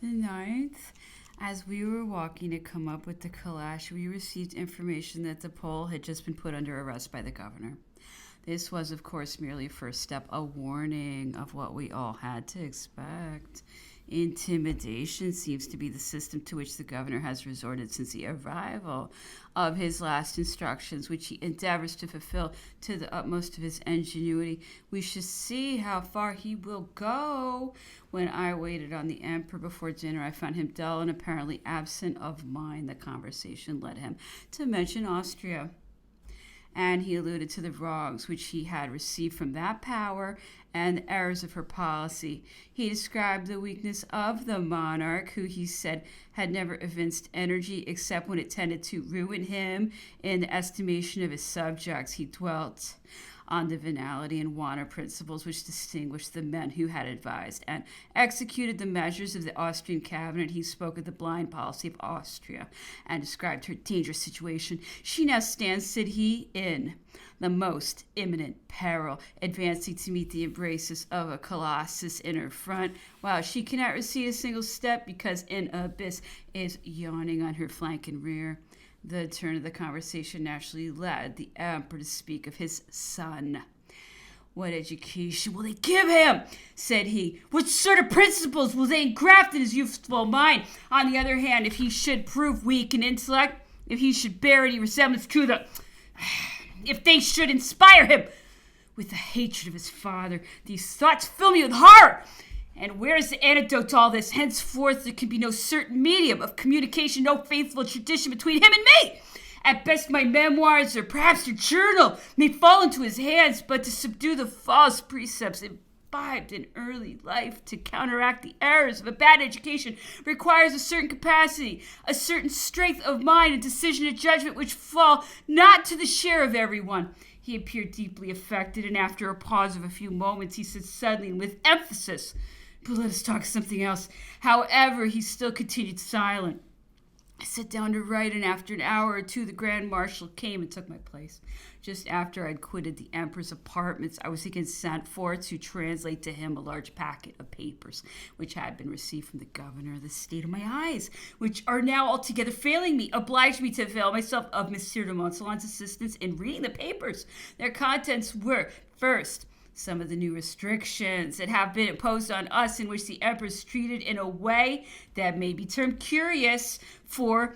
The ninth, as we were walking to come up with the calash, we received information that the Pole had just been put under arrest by the governor. This was, of course, merely a first step, a warning of what we all had to expect. Intimidation seems to be the system to which the governor has resorted since the arrival of his last instructions, which he endeavors to fulfill to the utmost of his ingenuity. We shall see how far he will go. When I waited on the emperor before dinner, I found him dull and apparently absent of mind. The conversation led him to mention Austria, and he alluded to the wrongs which he had received from that power and the errors of her policy. He described the weakness of the monarch, who he said had never evinced energy except when it tended to ruin him in the estimation of his subjects. He dwelt on the venality and wanton principles which distinguished the men who had advised and executed the measures of the Austrian cabinet. He spoke of the blind policy of Austria and described her dangerous situation. She now stands, said he, in the most imminent peril, advancing to meet the embraces of a colossus in her front, while she cannot recede a single step because an abyss is yawning on her flank and rear. The turn of the conversation naturally led the emperor to speak of his son. "What education will they give him?" said he. "What sort of principles will they engraft in his youthful mind? On the other hand, if he should prove weak in intellect, if he should bear any resemblance to the... if they should inspire him with the hatred of his father, these thoughts fill me with horror. And where is the antidote to all this? Henceforth, there can be no certain medium of communication, no faithful tradition between him and me. At best, my memoirs, or perhaps your journal, may fall into his hands, but to subdue the false precepts imbibed in early life, to counteract the errors of a bad education, requires a certain capacity, a certain strength of mind and decision and judgment which fall not to the share of everyone." He appeared deeply affected, and after a pause of a few moments, he said suddenly and with emphasis, "But let us talk something else." However, he still continued silent. I sat down to write, and after an hour or two, the Grand Marshal came and took my place. Just after I had quitted the Emperor's apartments, I was again sent for to translate to him a large packet of papers, which had been received from the governor. The state of my eyes, which are now altogether failing me, obliged me to avail myself of Monsieur de Montsalon's assistance in reading the papers. Their contents were, first, some of the new restrictions that have been imposed on us, in which the emperor is treated in a way that may be termed curious, for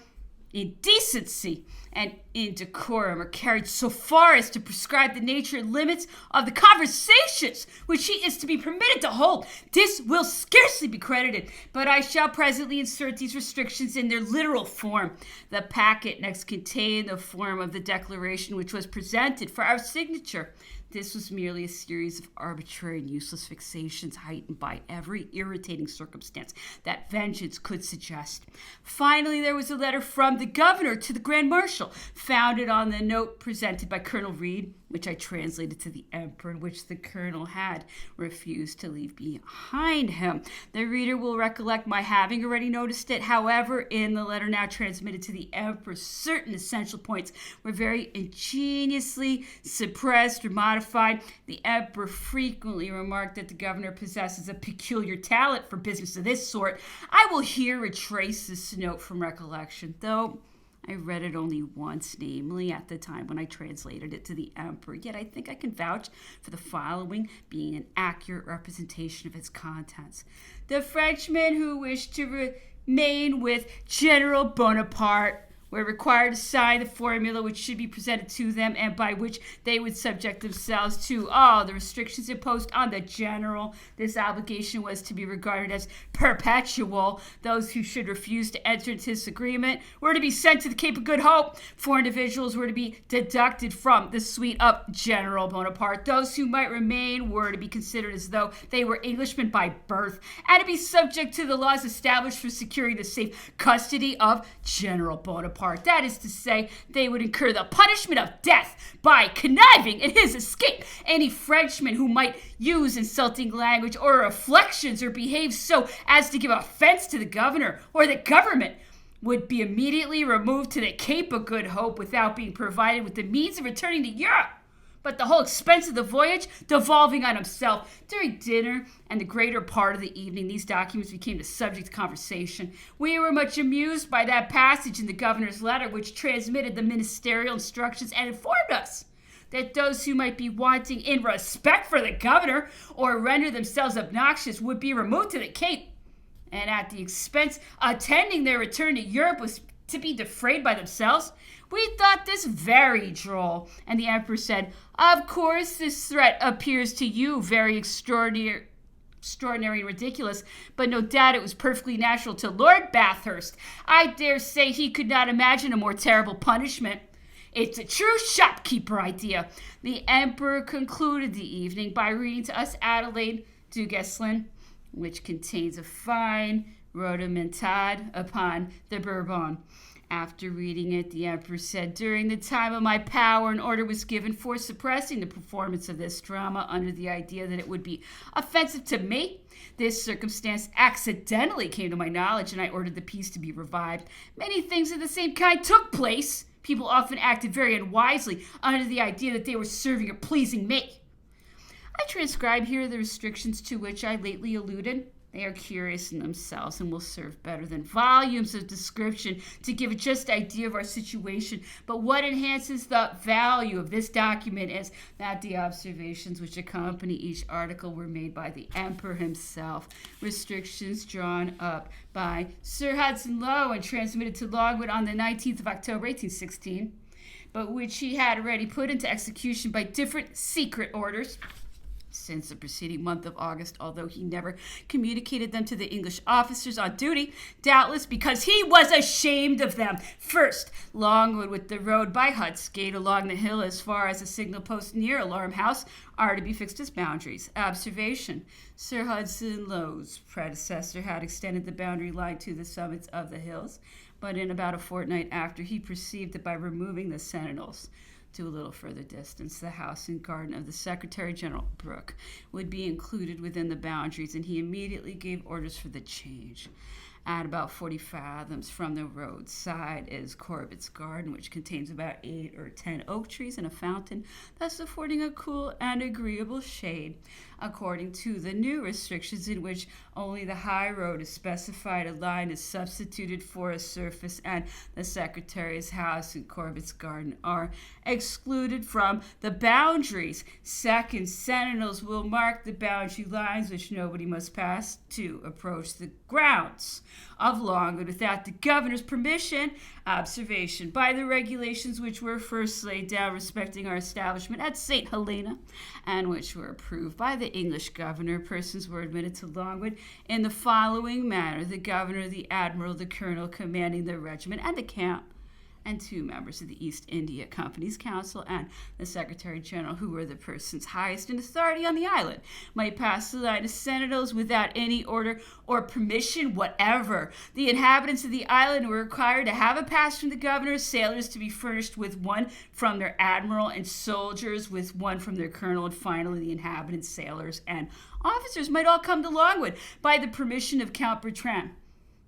indecency and indecorum are carried so far as to prescribe the nature and limits of the conversations which he is to be permitted to hold. This will scarcely be credited, but I shall presently insert these restrictions in their literal form. The packet next contained the form of the declaration which was presented for our signature. This was merely a series of arbitrary and useless fixations, heightened by every irritating circumstance that vengeance could suggest. Finally, there was a letter from the governor to the Grand Marshal, founded on the note presented by Colonel Reed, which I translated to the emperor, and which the colonel had refused to leave behind him. The reader will recollect my having already noticed it. However, in the letter now transmitted to the emperor, certain essential points were very ingeniously suppressed or modified. The emperor frequently remarked that the governor possesses a peculiar talent for business of this sort. I will here retrace this note from recollection, though I read it only once, namely at the time when I translated it to the emperor, yet I think I can vouch for the following being an accurate representation of its contents. "The Frenchmen who wish to remain with General Bonaparte were required to sign the formula which should be presented to them, and by which they would subject themselves to all the restrictions imposed on the general. This obligation was to be regarded as perpetual. Those who should refuse to enter into this agreement were to be sent to the Cape of Good Hope. 4 individuals were to be deducted from the suite of General Bonaparte. Those who might remain were to be considered as though they were Englishmen by birth, and to be subject to the laws established for securing the safe custody of General Bonaparte. That is to say, they would incur the punishment of death by conniving in his escape. Any Frenchman who might use insulting language or reflections or behave so as to give offense to the governor or the government would be immediately removed to the Cape of Good Hope without being provided with the means of returning to Europe. but the whole expense of the voyage devolving on himself. During dinner and the greater part of the evening, these documents became the subject of conversation. We were much amused by that passage in the governor's letter which transmitted the ministerial instructions and informed us that those who might be wanting in respect for the governor or render themselves obnoxious would be removed to the Cape, and at the expense attending their return to Europe was to be defrayed by themselves. We thought this very droll, and the emperor said, "Of course this threat appears to you very extraordinary and ridiculous, but no doubt it was perfectly natural to Lord Bathurst. I dare say he could not imagine a more terrible punishment. It's a true shopkeeper idea." The emperor concluded the evening by reading to us Adelaide du Guesclin, which contains a fine rhodomontade upon the Bourbon. After reading it, the emperor said, "During the time of my power, an order was given for suppressing the performance of this drama under the idea that it would be offensive to me. This circumstance accidentally came to my knowledge, and I ordered the piece to be revived. Many things of the same kind took place. People often acted very unwisely under the idea that they were serving or pleasing me." I transcribe here the restrictions to which I lately alluded. They are curious in themselves and will serve better than volumes of description to give a just idea of our situation. But what enhances the value of this document is that the observations which accompany each article were made by the emperor himself. Restrictions drawn up by Sir Hudson Lowe and transmitted to Longwood on the 19th of October, 1816, but which he had already put into execution by different secret orders since the preceding month of August, although he never communicated them to the English officers on duty, doubtless because he was ashamed of them. First, Longwood, with the road by Huts Gate along the hill as far as a signal post near Alarm House, are to be fixed as boundaries. Observation: Sir Hudson Lowe's predecessor had extended the boundary line to the summits of the hills, but in about a fortnight after, he perceived that by removing the sentinels to a little further distance, the house and garden of the Secretary-General Brooke would be included within the boundaries, and he immediately gave orders for the change. At about 40 fathoms from the roadside is Corbett's garden, which contains about 8 or 10 oak trees and a fountain, thus affording a cool and agreeable shade. According to the new restrictions, in which only the high road is specified, a line is substituted for a surface, and the Secretary's house and Corbett's garden are excluded from the boundaries. Second, sentinels will mark the boundary lines which nobody must pass to approach the grounds of Longwood without the governor's permission. Observation: by the regulations which were first laid down respecting our establishment at St. Helena, and which were approved by the English governor, persons were admitted to Longwood in the following manner: the governor, the admiral, the colonel commanding the regiment and the camp, and 2 members of the East India Company's council, and the Secretary-General, who were the persons highest in authority on the island, might pass the line of sentinels without any order or permission whatever. The inhabitants of the island were required to have a pass from the governor, sailors to be furnished with one from their admiral, and soldiers with one from their colonel, and finally the inhabitants, sailors, and officers might all come to Longwood by the permission of Count Bertrand,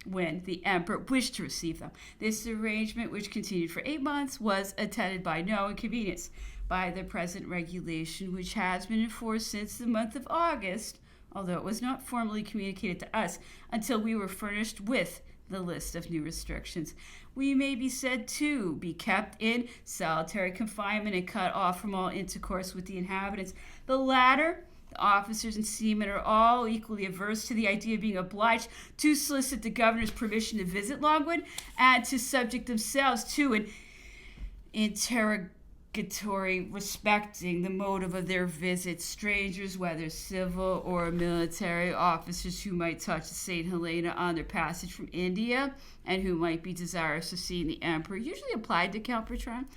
when the emperor wished to receive them. This arrangement, which continued for 8 months, was attended by no inconvenience. By the present regulation, which has been in force since the month of August, although it was not formally communicated to us until we were furnished with the list of new restrictions, we may be said to be kept in solitary confinement and cut off from all intercourse with the inhabitants. The latter, officers and seamen, are all equally averse to the idea of being obliged to solicit the governor's permission to visit Longwood and to subject themselves to an interrogatory respecting the motive of their visit. Strangers, whether civil or military officers who might touch the St. Helena on their passage from India and who might be desirous of seeing the emperor, usually applied to Count Bertrand,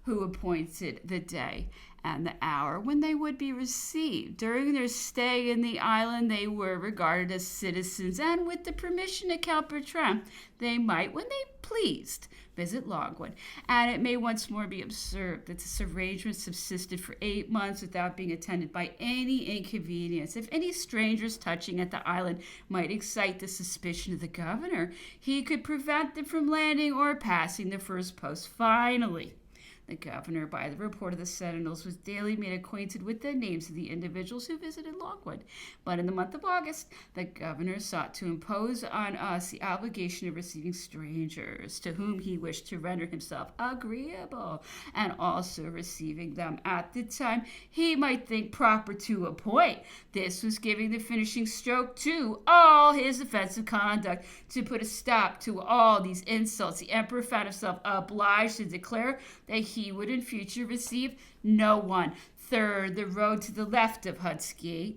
who appointed the day and the hour when they would be received. During their stay in the island, they were regarded as citizens, and with the permission of Count Bertrand, they might, when they pleased, visit Longwood. And it may once more be observed that this arrangement subsisted for 8 months without being attended by any inconvenience. If any strangers touching at the island might excite the suspicion of the governor, he could prevent them from landing or passing the first post. Finally, The governor, by the report of the sentinels, was daily made acquainted with the names of the individuals who visited Longwood. But in the month of August, the governor sought to impose on us the obligation of receiving strangers, to whom he wished to render himself agreeable, and also receiving them at the time he might think proper to appoint. This was giving the finishing stroke to all his offensive conduct. To put a stop to all these insults, the emperor found himself obliged to declare that he would in future receive no one. Third, the road to the left of Hudskey,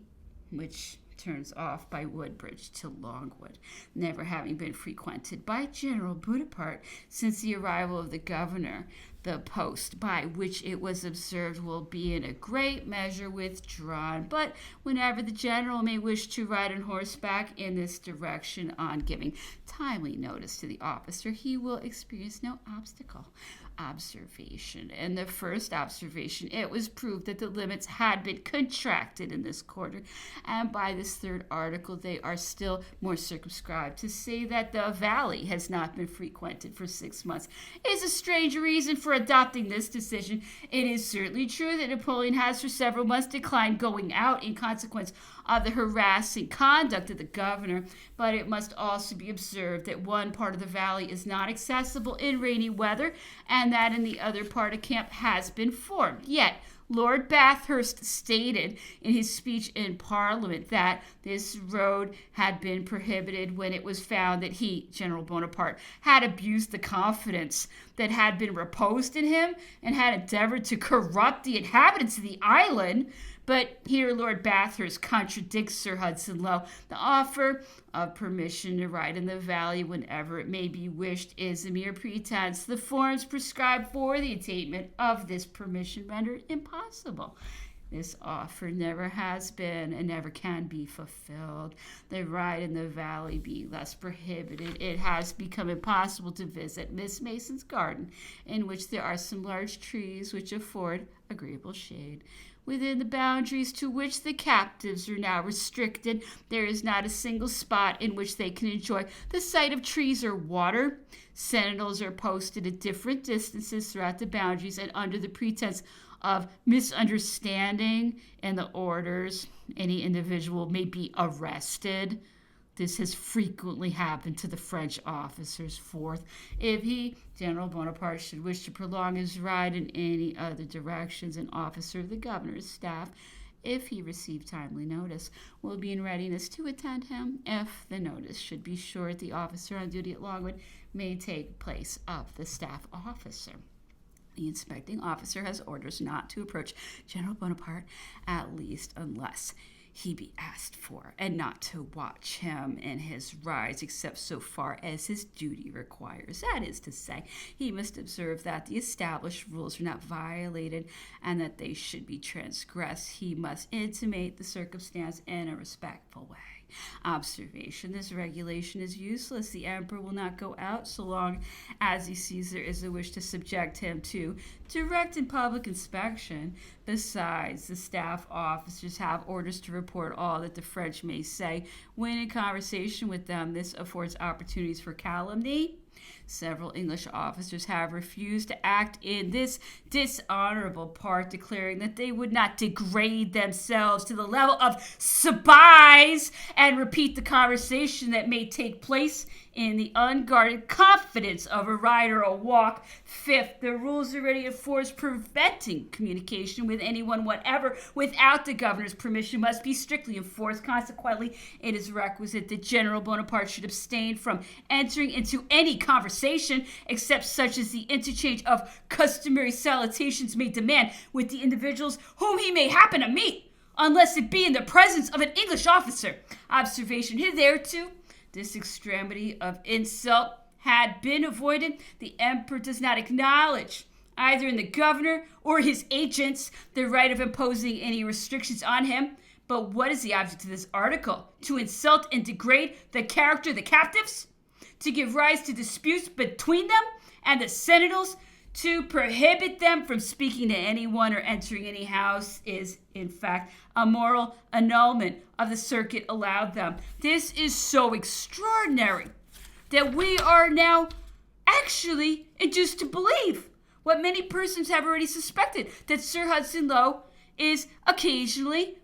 which turns off by Woodbridge to Longwood, never having been frequented by General Bonaparte since the arrival of the governor. The post by which it was observed will be in a great measure withdrawn, but whenever the general may wish to ride on horseback in this direction on giving timely notice to the officer, he will experience no obstacle. Observation. In the first observation, it was proved that the limits had been contracted in this quarter, and by this third article they are still more circumscribed. To say that the valley has not been frequented for 6 months is a strange reason for adopting this decision. It is certainly true that Napoleon has for several months declined going out in consequence of the harassing conduct of the governor, but it must also be observed that one part of the valley is not accessible in rainy weather, and that in the other part a camp has been formed. Yet Lord Bathurst stated in his speech in Parliament that this road had been prohibited when it was found that he, General Bonaparte, had abused the confidence that had been reposed in him and had endeavored to corrupt the inhabitants of the island. But here Lord Bathurst contradicts Sir Hudson Lowe. The offer of permission to ride in the valley whenever it may be wished is a mere pretense. The forms prescribed for the attainment of this permission rendered impossible. This offer never has been and never can be fulfilled. The ride in the valley being thus prohibited, it has become impossible to visit Miss Mason's garden, in which there are some large trees which afford agreeable shade. Within the boundaries to which the captives are now restricted, there is not a single spot in which they can enjoy the sight of trees or water. Sentinels are posted at different distances throughout the boundaries, and under the pretense of misunderstanding and the orders, any individual may be arrested. This has frequently happened to the French officers. Fourth, if he, General Bonaparte, should wish to prolong his ride in any other directions, an officer of the governor's staff, if he receive timely notice, will be in readiness to attend him. If the notice should be short, the officer on duty at Longwood may take place of the staff officer. The inspecting officer has orders not to approach General Bonaparte, at least unless he be asked for, and not to watch him in his rides except so far as his duty requires. That is to say, he must observe that the established rules are not violated and that they should be transgressed. He must intimate the circumstance in a respectful way. Observation. This regulation is useless. The emperor will not go out so long as he sees there is a wish to subject him to direct and public inspection. Besides, the staff officers have orders to report all that the French may say when in conversation with them. This affords opportunities for calumny. Several English officers have refused to act in this dishonorable part, declaring that they would not degrade themselves to the level of spies and repeat the conversation that may take place in the unguarded confidence of a ride or a walk. Fifth, the rules already enforced preventing communication with anyone whatever without the governor's permission must be strictly enforced. Consequently, it is requisite that General Bonaparte should abstain from entering into any conversation except such as the interchange of customary salutations may demand with the individuals whom he may happen to meet, unless it be in the presence of an English officer. Observation. Hitherto, this extremity of insult had been avoided. The emperor does not acknowledge, either in the governor or his agents, the right of imposing any restrictions on him. But what is the object of this article? To insult and degrade the character of the captives? To give rise to disputes between them and the sentinels? To prohibit them from speaking to anyone or entering any house is, in fact, a moral annulment of the circuit allowed them. This is so extraordinary that we are now actually induced to believe what many persons have already suspected, that Sir Hudson Lowe is occasionally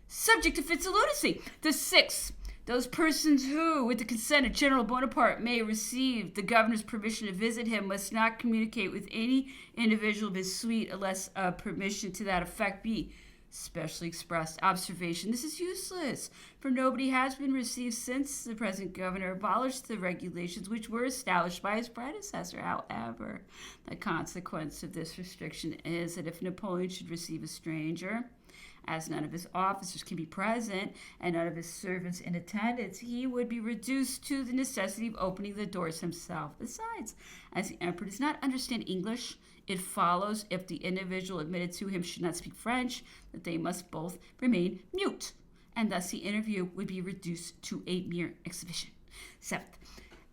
subject to fits of lunacy. The sixth, those persons who, with the consent of General Bonaparte, may receive the governor's permission to visit him must not communicate with any individual of his suite unless permission to that effect be specially expressed. Observation: this is useless, for nobody has been received since the present governor abolished the regulations which were established by his predecessor. However, the consequence of this restriction is that if Napoleon should receive a stranger, as none of his officers can be present and none of his servants in attendance, he would be reduced to the necessity of opening the doors himself. Besides, as the emperor does not understand English, it follows, if the individual admitted to him should not speak French, that they must both remain mute, and thus the interview would be reduced to a mere exhibition. Seventh,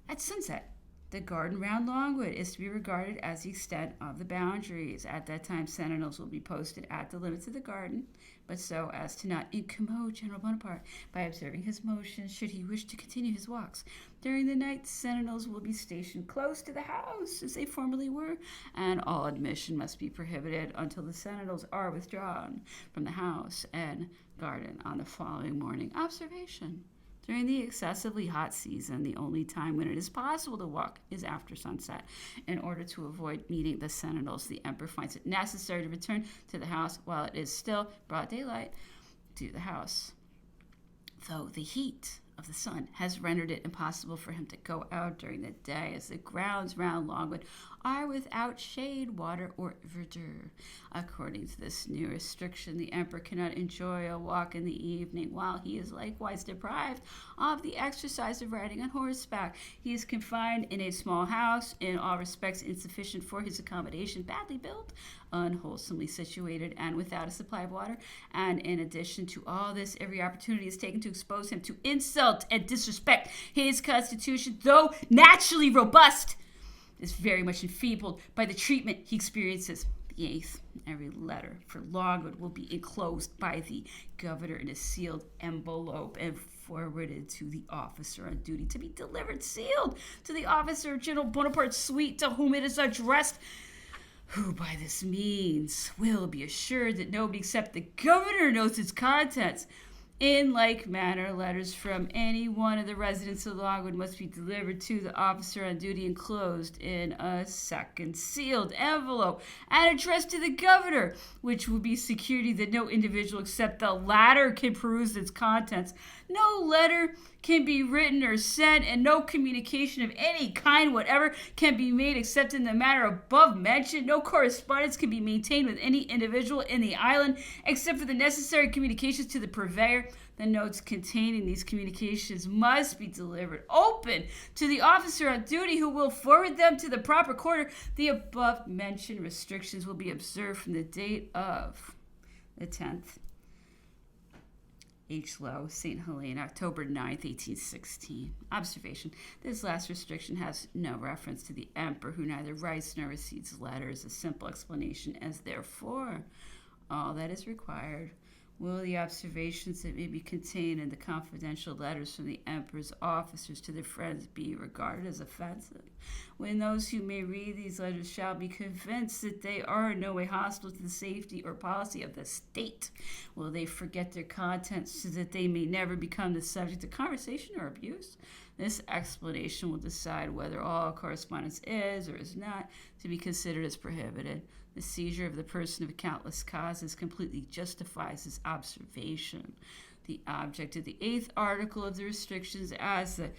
at sunset, the garden round Longwood is to be regarded as the extent of the boundaries. At that time, sentinels will be posted at the limits of the garden, but so as to not incommode General Bonaparte by observing his motions should he wish to continue his walks. During the night, sentinels will be stationed close to the house, as they formerly were, and all admission must be prohibited until the sentinels are withdrawn from the house and garden on the following morning. Observation: during the excessively hot season, the only time when it is possible to walk is after sunset. In order to avoid meeting the sentinels, the emperor finds it necessary to return to the house while it is still broad daylight to the house, though the heat of the sun has rendered it impossible for him to go out during the day, as the grounds round Longwood are without shade, water, or verdure. According to this new restriction, the emperor cannot enjoy a walk in the evening, while he is likewise deprived of the exercise of riding on horseback. He is confined in a small house, in all respects insufficient for his accommodation, badly built, unwholesomely situated, and without a supply of water. And in addition to all this, every opportunity is taken to expose him to insult and disrespect. His constitution, though naturally robust, is very much enfeebled by the treatment he experiences. The eighth, every letter for Longwood will be enclosed by the governor in a sealed envelope and forwarded to the officer on duty, to be delivered sealed to the officer of General Bonaparte's suite, to whom it is addressed, who by this means will be assured that nobody except the governor knows its contents. In like manner, letters from any one of the residents of Longwood must be delivered to the officer on duty enclosed in a second sealed envelope and addressed to the governor, which will be security that no individual except the latter can peruse its contents. No letter can be written or sent, and no communication of any kind whatever can be made except in the manner above mentioned. No correspondence can be maintained with any individual in the island except for the necessary communications to the purveyor. The notes containing these communications must be delivered open to the officer on duty, who will forward them to the proper quarter. The above mentioned restrictions will be observed from the date of the 10th. H. Lowe, St. Helena, October 9th, 1816. Observation: this last restriction has no reference to the emperor, who neither writes nor receives letters. A simple explanation as therefore all that is required. Will the observations that may be contained in the confidential letters from the emperor's officers to their friends be regarded as offensive? When those who may read these letters shall be convinced that they are in no way hostile to the safety or policy of the state, will they forget their contents so that they may never become the subject of conversation or abuse? This explanation will decide whether all correspondence is or is not to be considered as prohibited. The seizure of the person of countless causes completely justifies this observation. The object of the 8th article of the restrictions, as the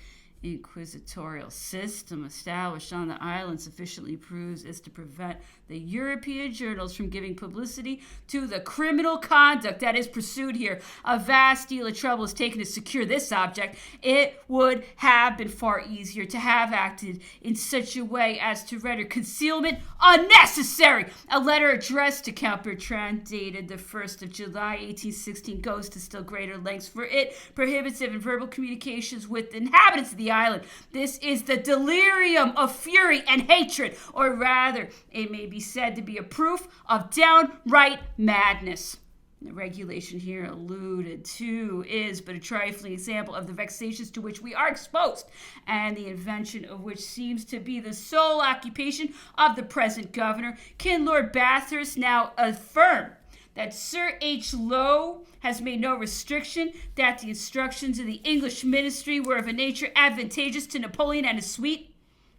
inquisitorial system established on the island sufficiently proves, is to prevent the European journals from giving publicity to the criminal conduct that is pursued here. A vast deal of trouble is taken to secure this object. It would have been far easier to have acted in such a way as to render concealment unnecessary. A letter addressed to Count Bertrand, dated the 1st of July, 1816, goes to still greater lengths, for it prohibits even verbal communications with the inhabitants of the island. This is the delirium of fury and hatred, or rather, it may be said to be a proof of downright madness. The regulation here alluded to is but a trifling example of the vexations to which we are exposed, and the invention of which seems to be the sole occupation of the present governor. Can Lord Bathurst now affirm that Sir H. Lowe has made no restriction, that the instructions of the English ministry were of a nature advantageous to Napoleon and his suite,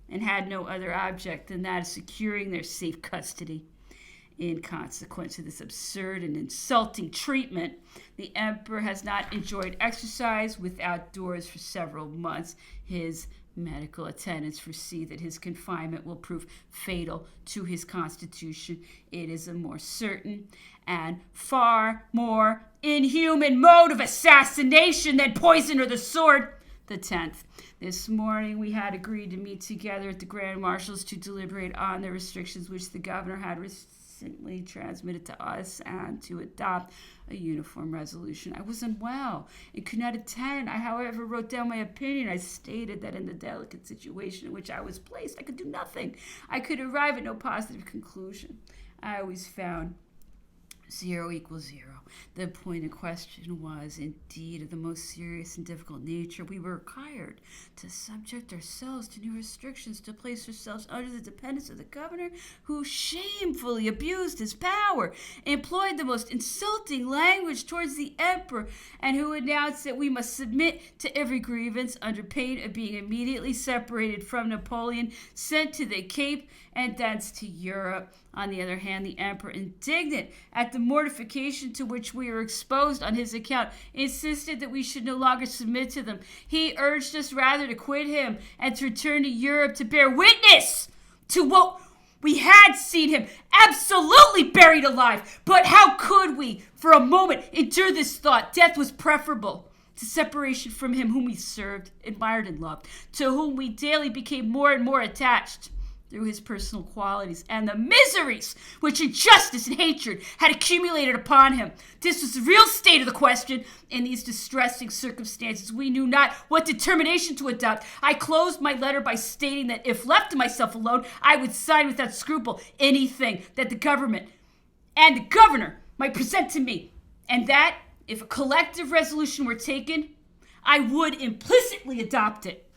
and had no other object than that of securing their safe custody? In consequence of this absurd and insulting treatment, the emperor has not enjoyed exercise without doors for several months. His medical attendants foresee that his confinement will prove fatal to his constitution. It is a more certain and far more inhuman mode of assassination than poison or the sword. The 10th. This morning we had agreed to meet together at the Grand Marshal's to deliberate on the restrictions which the governor had recently transmitted to us and to adopt a uniform resolution. I was unwell and could not attend. I, however, wrote down my opinion. I stated that in the delicate situation in which I was placed, I could do nothing. I could arrive at no positive conclusion. I always found 0 equals 0. The point in question was indeed of the most serious and difficult nature. We were required to subject ourselves to new restrictions, to place ourselves under the dependence of the governor, who shamefully abused his power, employed the most insulting language towards the emperor, and who announced that we must submit to every grievance under pain of being immediately separated from Napoleon, sent to the Cape, and thence to Europe. On the other hand, the emperor, indignant at the mortification to which we were exposed on his account, insisted that we should no longer submit to them. He urged us rather to quit him and to return to Europe to bear witness to what we had seen him absolutely buried alive. But how could we, for a moment, endure this thought? Death was preferable to separation from him whom we served, admired, and loved, to whom we daily became more and more attached through his personal qualities and the miseries which injustice and hatred had accumulated upon him. This was the real state of the question. In these distressing circumstances, we knew not what determination to adopt. I closed my letter by stating that if left to myself alone, I would sign without scruple anything that the government and the governor might present to me, and that if a collective resolution were taken, I would implicitly adopt it.